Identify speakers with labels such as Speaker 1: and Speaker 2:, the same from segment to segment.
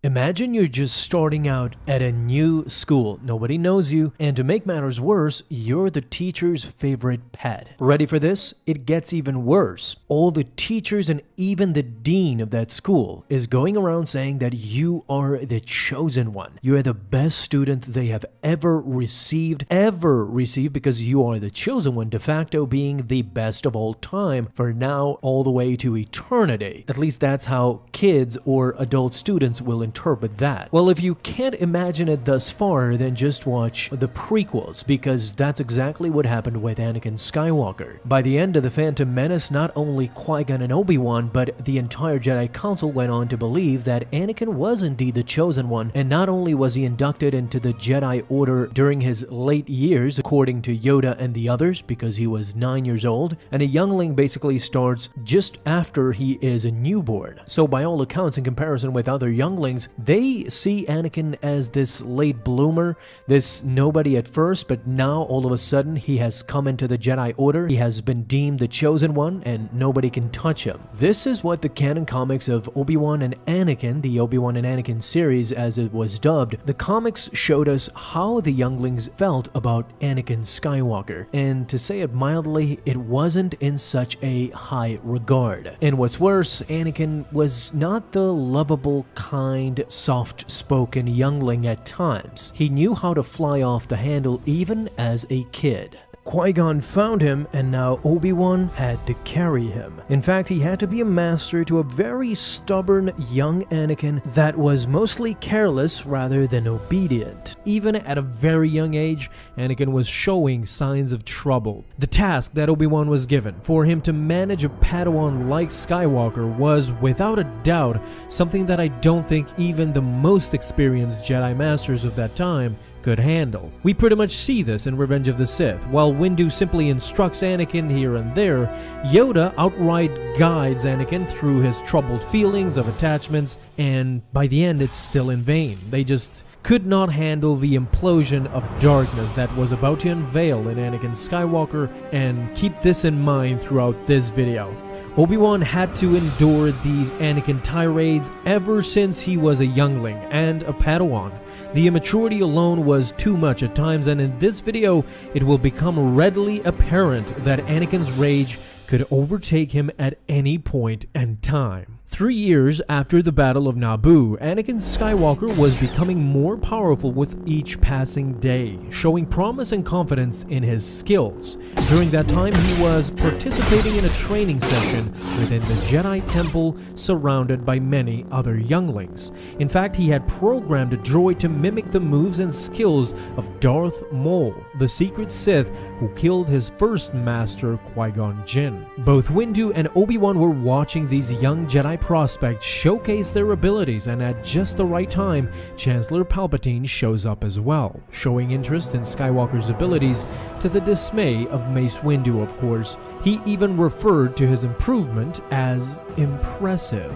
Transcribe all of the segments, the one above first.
Speaker 1: Imagine you're just starting out at a new school, nobody knows you, and to make matters worse, you're the teacher's favorite pet. Ready for this? It gets even worse. All the teachers and even the dean of that school is going around saying that you are the chosen one. You are the best student they have ever received because you are the chosen one, de facto being the best of all time for now all the way to eternity. At least that's how kids or adult students will interpret that. Well, if you can't imagine it thus far, then just watch the prequels, because that's exactly what happened with Anakin Skywalker. By the end of The Phantom Menace, not only Qui-Gon and Obi-Wan, but the entire Jedi Council went on to believe that Anakin was indeed the chosen one, and not only was he inducted into the Jedi Order during his late years, according to Yoda and the others, because he was 9 years old, and a youngling basically starts just after he is a newborn. So by all accounts, in comparison with other younglings, they see Anakin as this late bloomer, this nobody at first, but now all of a sudden he has come into the Jedi Order, he has been deemed the chosen one, and nobody can touch him. This is what the canon comics of Obi-Wan and Anakin, the Obi-Wan and Anakin series as it was dubbed, the comics showed us how the younglings felt about Anakin Skywalker, and to say it mildly, it wasn't in such a high regard. And what's worse, Anakin was not the lovable, kind, soft-spoken youngling at times. He knew how to fly off the handle even as a kid. Qui-Gon found him, and now Obi-Wan had to carry him. In fact, he had to be a master to a very stubborn young Anakin that was mostly careless rather than obedient. Even at a very young age, Anakin was showing signs of trouble. The task that Obi-Wan was given, for him to manage a Padawan like Skywalker, was without a doubt something that I don't think even the most experienced Jedi Masters of that time could handle. We pretty much see this in Revenge of the Sith. While Windu simply instructs Anakin here and there, Yoda outright guides Anakin through his troubled feelings of attachments, and by the end it's still in vain. They just could not handle the implosion of darkness that was about to unveil in Anakin Skywalker, and keep this in mind throughout this video. Obi-Wan had to endure these Anakin tirades ever since he was a youngling and a Padawan. The immaturity alone was too much at times, and in this video, it will become readily apparent that Anakin's rage could overtake him at any point in time. 3 years after the Battle of Naboo, Anakin Skywalker was becoming more powerful with each passing day, showing promise and confidence in his skills. During that time, he was participating in a training session within the Jedi Temple, surrounded by many other younglings. In fact, he had programmed a droid to mimic the moves and skills of Darth Maul, the secret Sith who killed his first master, Qui-Gon Jinn. Both Windu and Obi-Wan were watching these young Jedi prospects showcase their abilities, and at just the right time, Chancellor Palpatine shows up as well, showing interest in Skywalker's abilities to the dismay of Mace Windu, of course. He even referred to his improvement as impressive.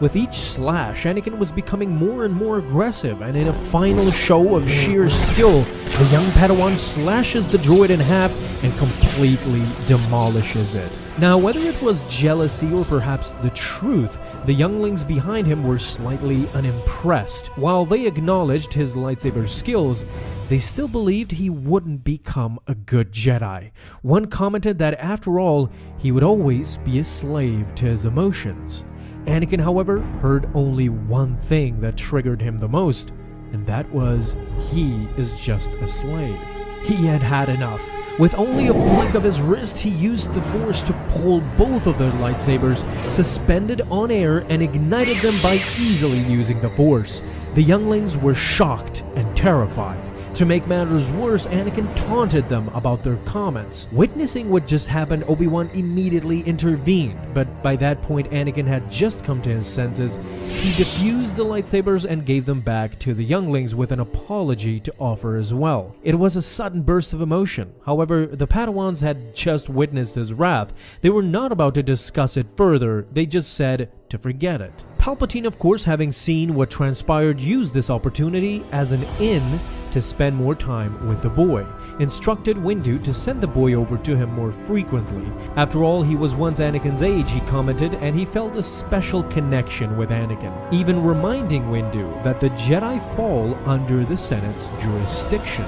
Speaker 1: With each slash, Anakin was becoming more and more aggressive, and in a final show of sheer skill, the young Padawan slashes the droid in half and completely demolishes it. Now, whether it was jealousy or perhaps the truth, the younglings behind him were slightly unimpressed. While they acknowledged his lightsaber skills, they still believed he wouldn't become a good Jedi. One commented that after all, he would always be a slave to his emotions. Anakin, however, heard only one thing that triggered him the most, and that was he is just a slave. He had had enough. With only a flick of his wrist, he used the Force to pull both of their lightsabers, suspended on air, and ignited them by easily using the Force. The younglings were shocked and terrified. To make matters worse, Anakin taunted them about their comments. Witnessing what just happened, Obi-Wan immediately intervened, but by that point Anakin had just come to his senses. He defused the lightsabers and gave them back to the younglings with an apology to offer as well. It was a sudden burst of emotion. However, the Padawans had just witnessed his wrath. They were not about to discuss it further, they just said to forget it. Palpatine, of course, having seen what transpired, used this opportunity as an in to spend more time with the boy. instructed Windu to send the boy over to him more frequently. After all, he was once Anakin's age, he commented, and he felt a special connection with Anakin, even reminding Windu that the Jedi fall under the Senate's jurisdiction.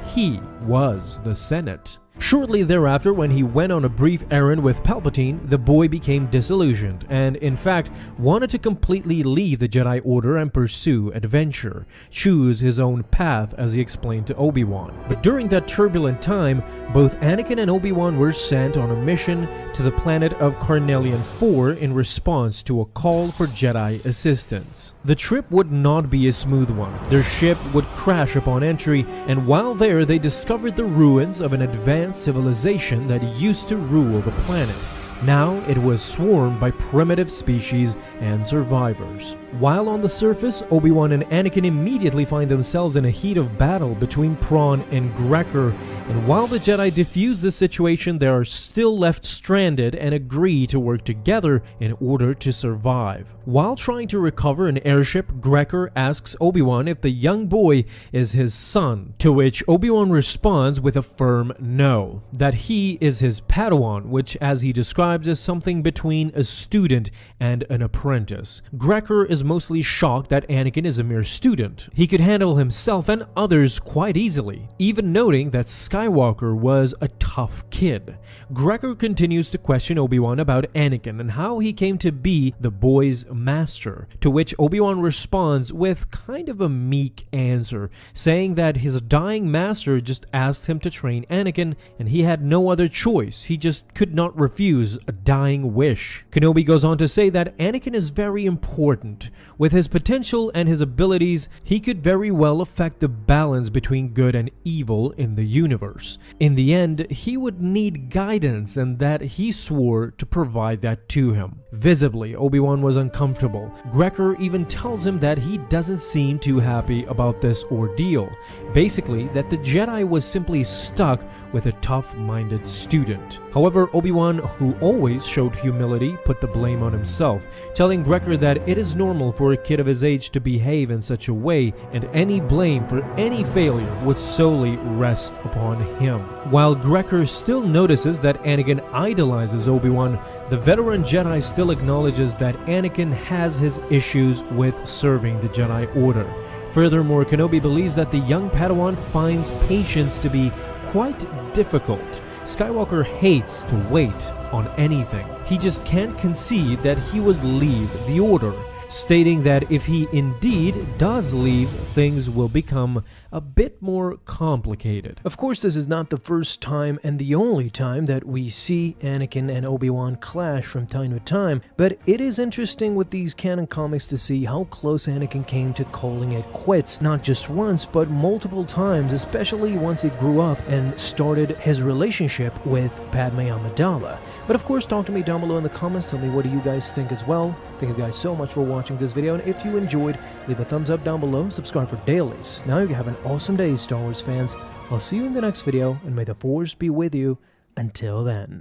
Speaker 1: He was the Senate. Shortly thereafter, when he went on a brief errand with Palpatine, the boy became disillusioned and, in fact, wanted to completely leave the Jedi Order and pursue adventure, choose his own path, as he explained to Obi-Wan. But during that turbulent time, both Anakin and Obi-Wan were sent on a mission to the planet of Carnelian 4 in response to a call for Jedi assistance. The trip would not be a smooth one. Their ship would crash upon entry, and while there, they discovered the ruins of an advanced civilization that used to rule the planet. Now it was swarmed by primitive species and survivors. While on the surface, Obi-Wan and Anakin immediately find themselves in a heat of battle between Thrawn and Grecker, and while the Jedi defuse the situation, they are still left stranded and agree to work together in order to survive. While trying to recover an airship, Grecker asks Obi-Wan if the young boy is his son, to which Obi-Wan responds with a firm no, that he is his Padawan, which, as he describes, as something between a student and an apprentice. Grecker is mostly shocked that Anakin is a mere student. He could handle himself and others quite easily, even noting that Skywalker was a tough kid. Grecker continues to question Obi-Wan about Anakin and how he came to be the boy's master, to which Obi-Wan responds with kind of a meek answer, saying that his dying master just asked him to train Anakin and he had no other choice. He just could not refuse a dying wish. Kenobi goes on to say that Anakin is very important. With his potential and his abilities, he could very well affect the balance between good and evil in the universe. In the end, he would need guidance, and that he swore to provide that to him. Visibly, Obi-Wan was uncomfortable. Grecker even tells him that he doesn't seem too happy about this ordeal. Basically, that the Jedi was simply stuck with a tough-minded student. However, Obi-Wan, who always showed humility, put the blame on himself, telling Grecker that it is normal for a kid of his age to behave in such a way, and any blame for any failure would solely rest upon him. While Grecker still notices that Anakin idolizes Obi-Wan, the veteran Jedi still acknowledges that Anakin has his issues with serving the Jedi Order. Furthermore, Kenobi believes that the young Padawan finds patience to be quite difficult. Skywalker hates to wait on anything. He just can't concede that he would leave the Order, stating that if he indeed does leave, things will become a bit more complicated. Of course, this is not the first time and the only time that we see Anakin and Obi-Wan clash from time to time, but it is interesting with these canon comics to see how close Anakin came to calling it quits, not just once, but multiple times, especially once he grew up and started his relationship with Padme Amidala. But of course, talk to me down below in the comments, tell me what do you guys think as well. Thank you guys so much for watching this video, and if you enjoyed, leave a thumbs up down below, subscribe for dailies. Now you have an awesome day, Star Wars fans. I'll see you in the next video, and may the Force be with you until then.